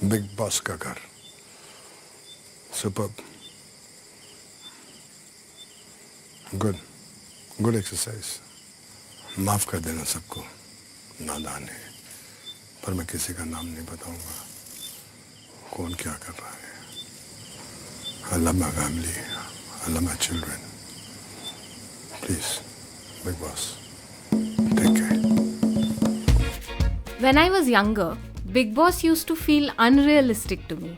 Big boss का घर. Superb. Good. Good exercise. माफ कर देना सबको, नादान है, पर मैं किसी का नाम नहीं बताऊंगा. कौन क्या कर रहा है. I love my family. I love my children. Please, Big Boss, take care. When I was younger, Big Boss used to feel unrealistic to me.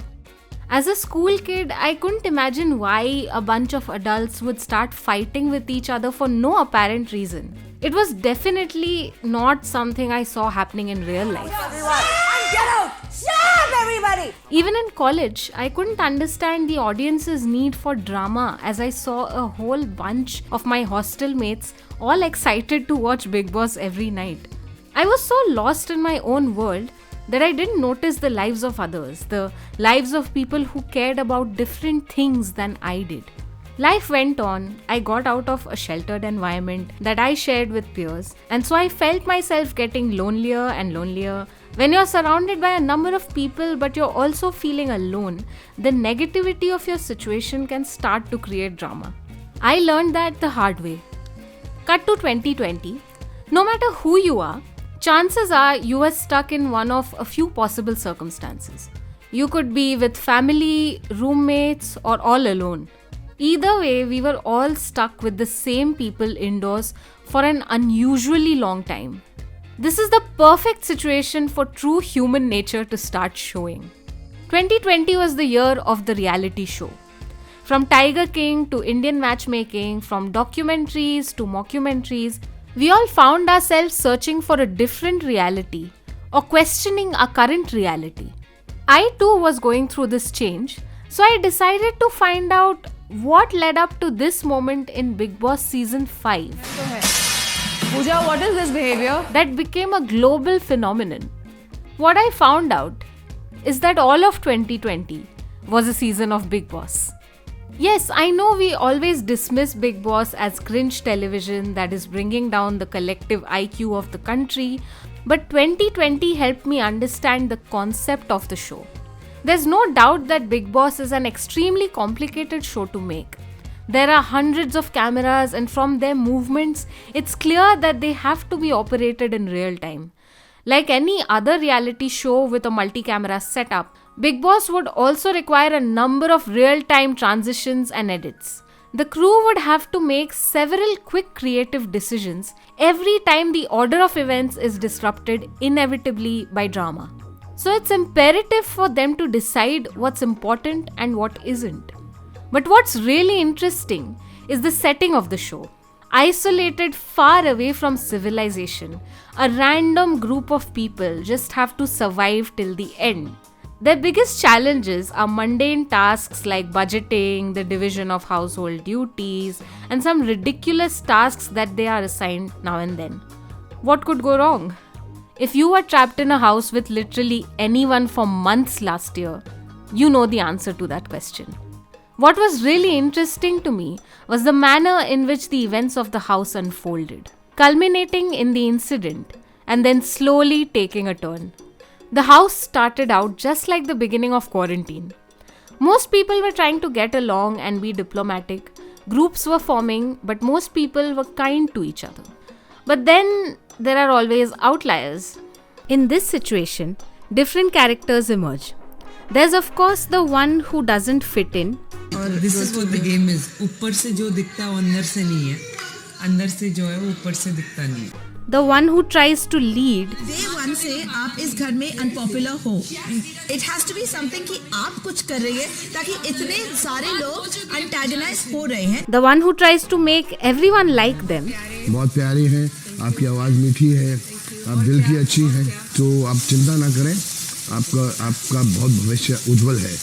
As a school kid, I couldn't imagine why a bunch of adults would start fighting with each other for no apparent reason. It was definitely not something I saw happening in real life. Get out! Shut up, everybody! Even in college, I couldn't understand the audience's need for drama as I saw a whole bunch of my hostel mates all excited to watch Big Boss every night. I was so lost in my own world that I didn't notice the lives of others, the lives of people who cared about different things than I did. Life went on, I got out of a sheltered environment that I shared with peers, and so I felt myself getting lonelier and lonelier. When you're surrounded by a number of people but you're also feeling alone, the negativity of your situation can start to create drama. I learned that the hard way. Cut to 2020. No matter who you are, chances are you are stuck in one of a few possible circumstances. You could be with family, roommates, or all alone. Either way, we were all stuck with the same people indoors for an unusually long time. This is the perfect situation for true human nature to start showing. 2020 was the year of the reality show. From Tiger King to Indian matchmaking, from documentaries to mockumentaries, we all found ourselves searching for a different reality or questioning our current reality. I too was going through this change, so I decided to find out what led up to this moment in Big Boss Season 5. Pooja, what is this behavior? That became a global phenomenon. What I found out is that all of 2020 was a season of Big Boss. Yes, I know we always dismiss Big Boss as cringe television that is bringing down the collective IQ of the country, but 2020 helped me understand the concept of the show. There's no doubt that Big Boss is an extremely complicated show to make. There are hundreds of cameras, and from their movements, it's clear that they have to be operated in real time. Like any other reality show with a multi-camera setup, Big Boss would also require a number of real-time transitions and edits. The crew would have to make several quick creative decisions every time the order of events is disrupted inevitably by drama. So it's imperative for them to decide what's important and what isn't. But what's really interesting is the setting of the show. Isolated far away from civilization, a random group of people just have to survive till the end. Their biggest challenges are mundane tasks like budgeting, the division of household duties, and some ridiculous tasks that they are assigned now and then. What could go wrong? If you were trapped in a house with literally anyone for months last year, you know the answer to that question. What was really interesting to me was the manner in which the events of the house unfolded, culminating in the incident and then slowly taking a turn. The house started out just like the beginning of quarantine. Most people were trying to get along and be diplomatic. Groups were forming, but most people were kind to each other. But then there are always outliers. In this situation, different characters emerge. There's of course the one who doesn't fit in. और this is what the game is. ऊपर से जो दिखता है वो अंदर से नहीं है, अंदर से जो है वो ऊपर से दिखता नहीं है. The one who tries to lead. Day one से आप इस घर में unpopular हो. It has to be something कि आप कुछ कर रही है ताकि इतने सारे लोग antagonize हो रहे हैं. The one who tries to make everyone like them. बहुत प्यारी हैं, आपकी आवाज़ मीठी है, आप दिल की अच्छी हैं, तो आप चिंता ना करें, आपका बहुत भविष्य उज्जवल है.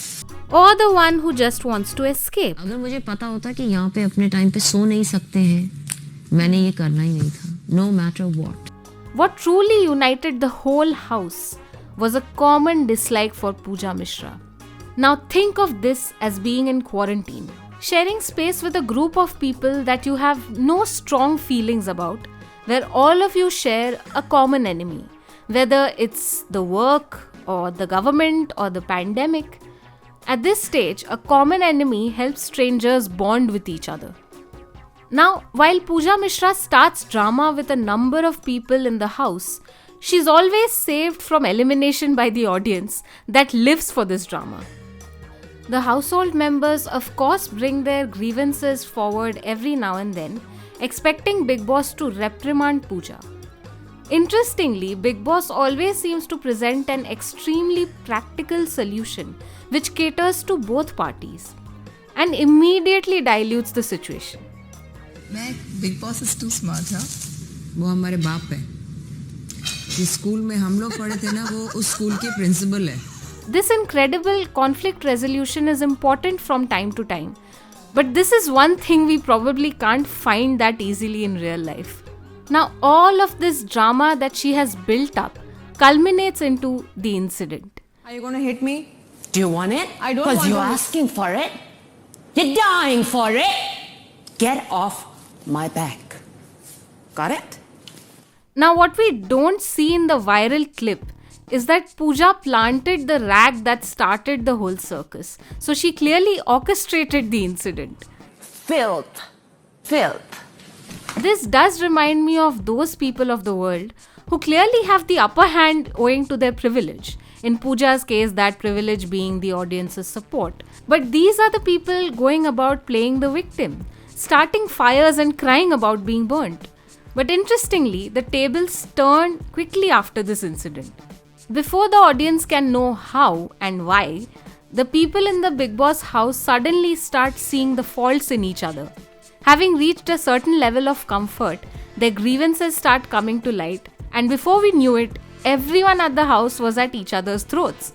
Or the one who just wants to escape. अगर मुझे पता होता कि यहाँ पे अपने टाइम पे सो नहीं सकते हैं, मैंने ये करना ही नहीं था. No matter what. What truly united the whole house was a common dislike for Pooja Mishra. Now think of this as being in quarantine, sharing space with a group of people that you have no strong feelings about, where all of you share a common enemy, whether it's the work or the government, or the pandemic. At this stage, a common enemy helps strangers bond with each other. Now, while Pooja Mishra starts drama with a number of people in the house, she's always saved from elimination by the audience that lives for this drama. The household members, of course, bring their grievances forward every now and then, expecting Bigg Boss to reprimand Pooja. Interestingly, Bigg Boss always seems to present an extremely practical solution which caters to both parties and immediately dilutes the situation. Bigg Boss is too smart हाँ वो हमारे बाप है जिस school में हम लोग पढ़े थे ना वो उस स्कूल के प्रिंसिपल है This incredible conflict resolution is important from time to time, but this is one thing we probably can't find that easily in real life. Now, all of this drama that she has built up culminates into the incident. Are you going to hit me? Do you want it? I don't Because want you're to. asking for it. You're dying for it. Get off my back. Got it? Now, what we don't see in the viral clip is that Pooja planted the rag that started the whole circus. So she clearly orchestrated the incident. Filth. Filth. This does remind me of those people of the world who clearly have the upper hand owing to their privilege. In Pooja's case, that privilege being the audience's support. But these are the people going about playing the victim, starting fires and crying about being burnt. But interestingly, the tables turn quickly after this incident. Before the audience can know how and why, the people in the Bigg Boss house suddenly start seeing the faults in each other. Having reached a certain level of comfort, their grievances start coming to light, and before we knew it, everyone at the house was at each other's throats.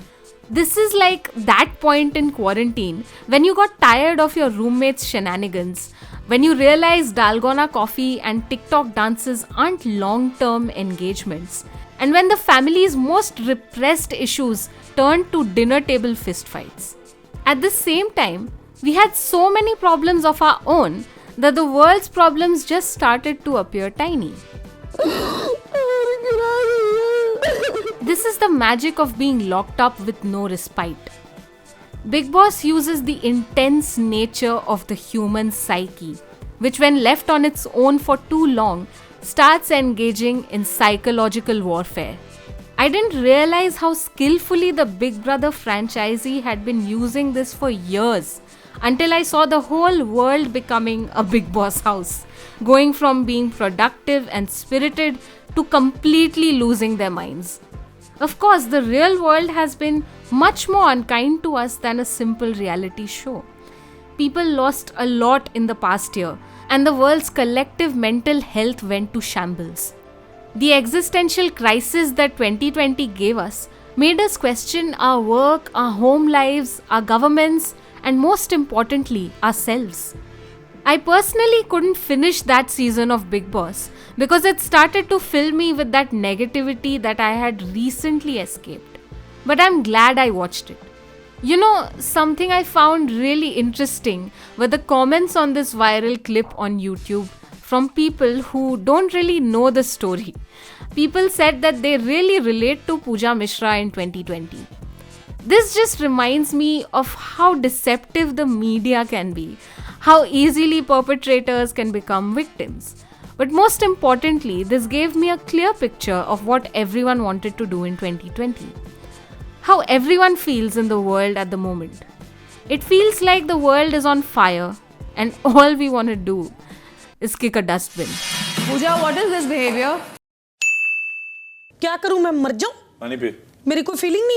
This is like that point in quarantine when you got tired of your roommate's shenanigans, when you realize Dalgona coffee and TikTok dances aren't long-term engagements, and when the family's most repressed issues turned to dinner table fistfights. At the same time, we had so many problems of our own that the world's problems just started to appear tiny. This is the magic of being locked up with no respite. Bigg Boss uses the intense nature of the human psyche, which when left on its own for too long, starts engaging in psychological warfare. I didn't realize how skillfully the Big Brother franchisee had been using this for years until I saw the whole world becoming a Bigg Boss house, going from being productive and spirited to completely losing their minds. Of course, the real world has been much more unkind to us than a simple reality show. People lost a lot in the past year, and the world's collective mental health went to shambles. The existential crisis that 2020 gave us made us question our work, our home lives, our governments, and most importantly, ourselves. I personally couldn't finish that season of Bigg Boss because it started to fill me with that negativity that I had recently escaped. But I'm glad I watched it. You know, something I found really interesting were the comments on this viral clip on YouTube from people who don't really know the story. People said that they really relate to Pooja Mishra in 2020. This just reminds me of how deceptive the media can be, how easily perpetrators can become victims. But most importantly, this gave me a clear picture of what everyone wanted to do in 2020. How everyone feels in the world at the moment. It feels like the world is on fire and all we want to do is kick a dustbin. Pooja, what is this behavior? क्या करूं मैं मर जाऊं पानी P मेरी कोई feeling नहीं है